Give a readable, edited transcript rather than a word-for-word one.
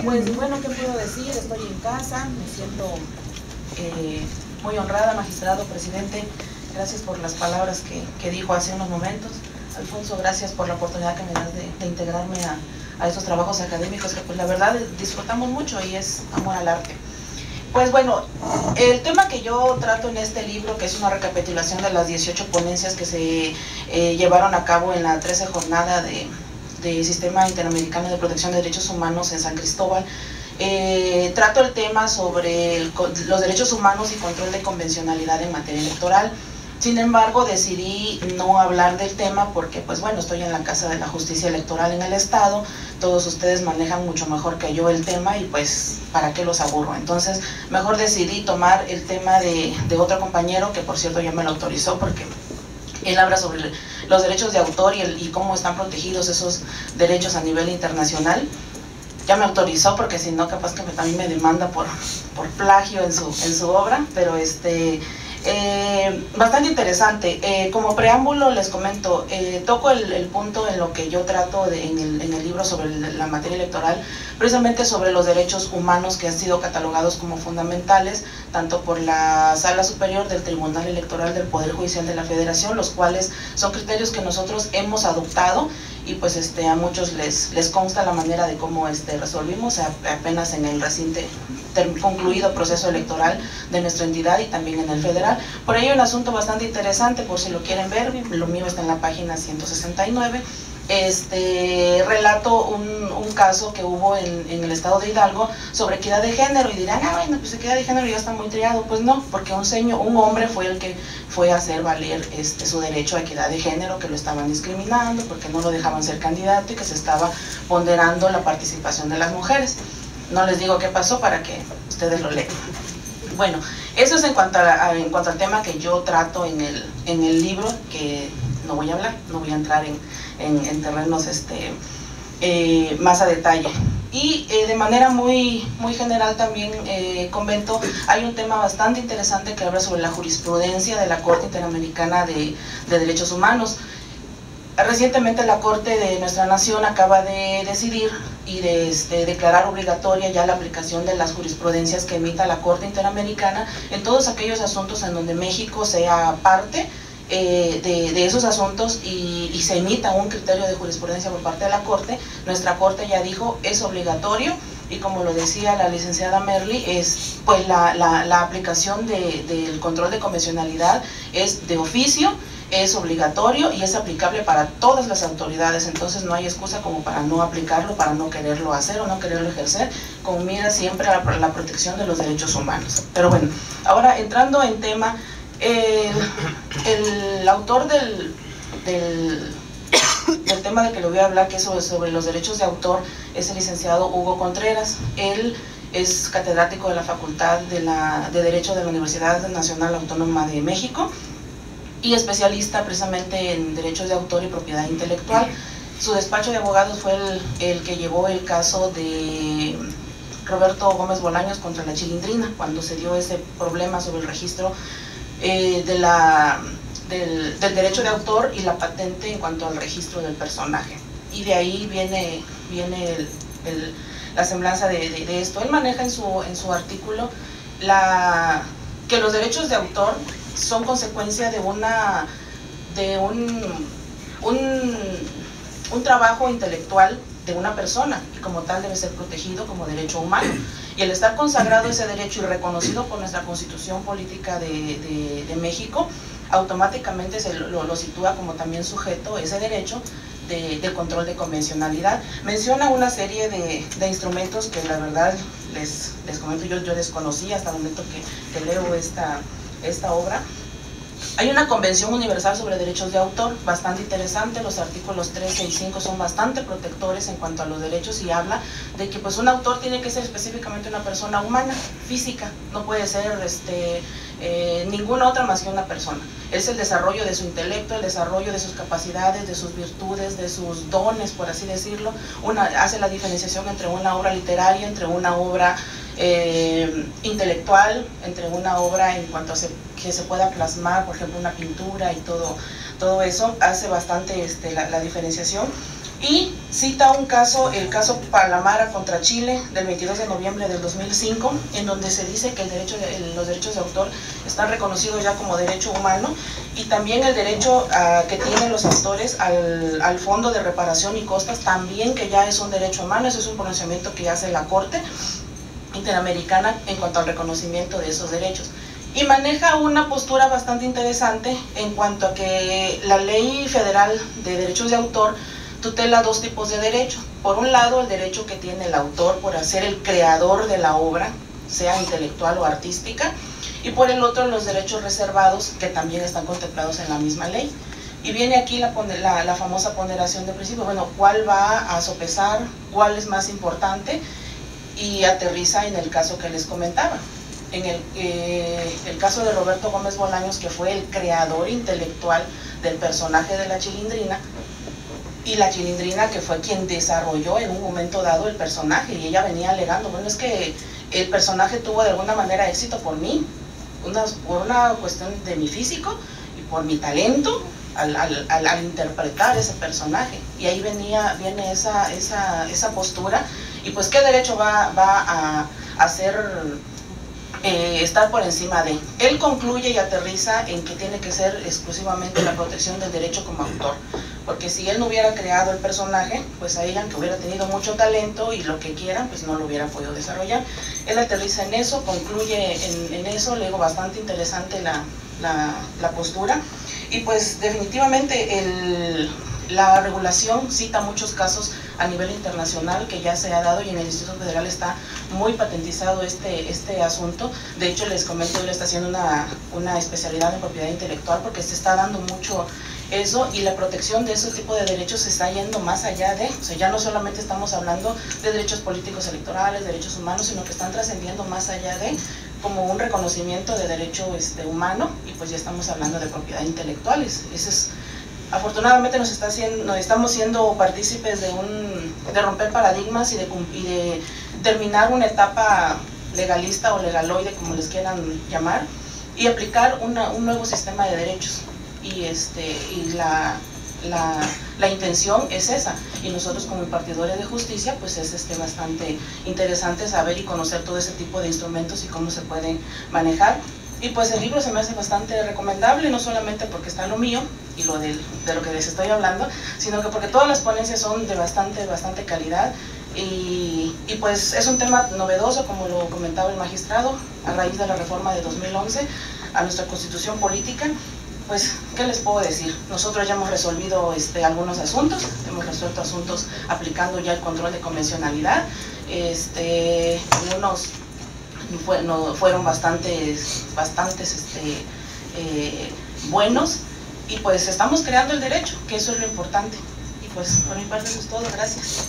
Pues bueno, ¿qué puedo decir? Estoy en casa, me siento muy honrada, magistrado, presidente. Gracias por las palabras que dijo hace unos momentos. Alfonso, gracias por la oportunidad que me das de integrarme a estos trabajos académicos que pues la verdad disfrutamos mucho y es amor al arte. Pues bueno, el tema que yo trato en este libro, que es una recapitulación de las 18 ponencias que se llevaron a cabo en la 13 jornada de Sistema Interamericano de Protección de Derechos Humanos en San Cristóbal, trato el tema sobre los derechos humanos y control de convencionalidad en materia electoral. Sin embargo, decidí no hablar del tema porque, pues bueno, estoy en la Casa de la Justicia Electoral en el Estado, todos ustedes manejan mucho mejor que yo el tema y pues, ¿para qué los aburro? Entonces, mejor decidí tomar el tema de otro compañero, que por cierto ya me lo autorizó porque él habla sobre los derechos de autor y cómo están protegidos esos derechos a nivel internacional. Ya me autorizó porque si no capaz que también me demanda por plagio en su obra, pero bastante interesante. Como preámbulo les comento, toco el punto en lo que yo trato en el libro sobre la materia electoral, precisamente sobre los derechos humanos que han sido catalogados como fundamentales, tanto por la Sala Superior del Tribunal Electoral del Poder Judicial de la Federación, los cuales son criterios que nosotros hemos adoptado y pues a muchos les consta la manera de cómo resolvimos apenas en el reciente concluido proceso electoral de nuestra entidad y también en el federal. Por ello un asunto bastante interesante, por si lo quieren ver, lo mío está en la página 169. Relato un caso que hubo en el estado de Hidalgo sobre equidad de género y dirán, bueno, pues equidad de género ya está muy triado. Pues no, porque un hombre fue el que fue a hacer valer su derecho a equidad de género, que lo estaban discriminando porque no lo dejaban ser candidato y que se estaba ponderando la participación de las mujeres. No les digo qué pasó para que ustedes lo lean. Bueno, eso es en cuanto al tema que yo trato en el libro, que no voy a hablar, no voy a entrar en terrenos más a detalle. Y de manera muy general también comento, hay un tema bastante interesante que habla sobre la jurisprudencia de la Corte Interamericana de Derechos Humanos. Recientemente la Corte de nuestra nación acaba de decidir y de declarar obligatoria ya la aplicación de las jurisprudencias que emita la Corte Interamericana en todos aquellos asuntos en donde México sea parte de esos asuntos y se emita un criterio de jurisprudencia por parte de la Corte. Nuestra Corte ya dijo, es obligatorio, y como lo decía la licenciada Merly, pues la aplicación del control de convencionalidad es de oficio, es obligatorio y es aplicable para todas las autoridades. Entonces no hay excusa como para no aplicarlo, para no quererlo hacer o no quererlo ejercer, con mira siempre a la protección de los derechos humanos. Pero bueno, ahora entrando en tema, el autor del tema de que le voy a hablar, que es sobre los derechos de autor, es el licenciado Hugo Contreras. Él es catedrático de la Facultad de Derecho de la Universidad Nacional Autónoma de México y especialista precisamente en derechos de autor y propiedad intelectual. Su despacho de abogados fue el que llevó el caso de Roberto Gómez Bolaños contra la Chilindrina, cuando se dio ese problema sobre el registro del derecho de autor y la patente en cuanto al registro del personaje. Y de ahí viene la semblanza de esto. Él maneja en su artículo que los derechos de autor son consecuencia de un trabajo intelectual de una persona, y como tal debe ser protegido como derecho humano. Y al estar consagrado ese derecho y reconocido por nuestra Constitución Política de México, automáticamente lo sitúa como también sujeto ese derecho de control de convencionalidad. Menciona una serie de instrumentos que la verdad les comento, yo desconocí hasta el momento que leo esta obra. Hay una Convención Universal sobre Derechos de Autor bastante interesante. Los artículos 13 y 5 son bastante protectores en cuanto a los derechos y habla de que pues un autor tiene que ser específicamente una persona humana, física, no puede ser ninguna otra más que una persona. Es el desarrollo de su intelecto, el desarrollo de sus capacidades, de sus virtudes, de sus dones, por así decirlo. Hace la diferenciación entre una obra literaria, entre una obra intelectual, entre una obra en cuanto a que se pueda plasmar, por ejemplo, una pintura y todo eso, hace bastante la diferenciación. y cita un caso, el caso Palamara contra Chile del 22 de noviembre del 2005, en donde se dice que los derechos de autor están reconocidos ya como derecho humano, y también el derecho que tienen los autores al fondo de reparación y costas también, que ya es un derecho humano. Eso es un pronunciamiento que hace la Corte Interamericana en cuanto al reconocimiento de esos derechos. Y maneja una postura bastante interesante en cuanto a que la Ley Federal de Derechos de Autor tutela dos tipos de derechos. Por un lado, el derecho que tiene el autor por ser el creador de la obra, sea intelectual o artística, y por el otro, los derechos reservados, que también están contemplados en la misma ley. Y viene aquí la famosa ponderación de principio. Bueno, ¿cuál va a sopesar? ¿Cuál es más importante? Y aterriza en el caso que les comentaba. En el caso de Roberto Gómez Bolaños, que fue el creador intelectual del personaje de la Chilindrina, y la Chilindrina que fue quien desarrolló en un momento dado el personaje, y ella venía alegando, bueno, es que el personaje tuvo de alguna manera éxito por mí, por una cuestión de mi físico y por mi talento al interpretar ese personaje. Y ahí viene esa postura, y pues qué derecho va a hacer estar por encima de. Él concluye y aterriza en que tiene que ser exclusivamente la protección del derecho como autor, porque si él no hubiera creado el personaje, pues a ella, que hubiera tenido mucho talento y lo que quieran, pues no lo hubiera podido desarrollar. Él aterriza en eso, concluye en eso. Le digo, bastante interesante la postura, y pues definitivamente la regulación cita muchos casos a nivel internacional que ya se ha dado, y en el Distrito Federal está muy patentizado este asunto. De hecho, les comento, él está haciendo una especialidad en propiedad intelectual, porque se está dando mucho eso, y la protección de ese tipo de derechos se está yendo más allá de, o sea, ya no solamente estamos hablando de derechos políticos electorales, derechos humanos, sino que están trascendiendo más allá de, como un reconocimiento de derecho humano, y pues ya estamos hablando de propiedad intelectual. Afortunadamente nos estamos siendo partícipes de romper paradigmas y de terminar una etapa legalista o legaloide, como les quieran llamar, y aplicar un nuevo sistema de derechos. Y la intención es esa, y nosotros como impartidores de justicia, pues es bastante interesante saber y conocer todo ese tipo de instrumentos y cómo se pueden manejar. Y pues el libro se me hace bastante recomendable, no solamente porque está lo mío y de lo que les estoy hablando, sino que porque todas las ponencias son de bastante calidad, y pues es un tema novedoso, como lo comentaba el magistrado, a raíz de la reforma de 2011 a nuestra constitución política. Pues, ¿qué les puedo decir? Nosotros ya hemos resolvido algunos asuntos, hemos resuelto asuntos aplicando ya el control de convencionalidad. Algunos fueron bastantes buenos, y pues estamos creando el derecho, que eso es lo importante. Y pues por mi parte eso es todo, gracias.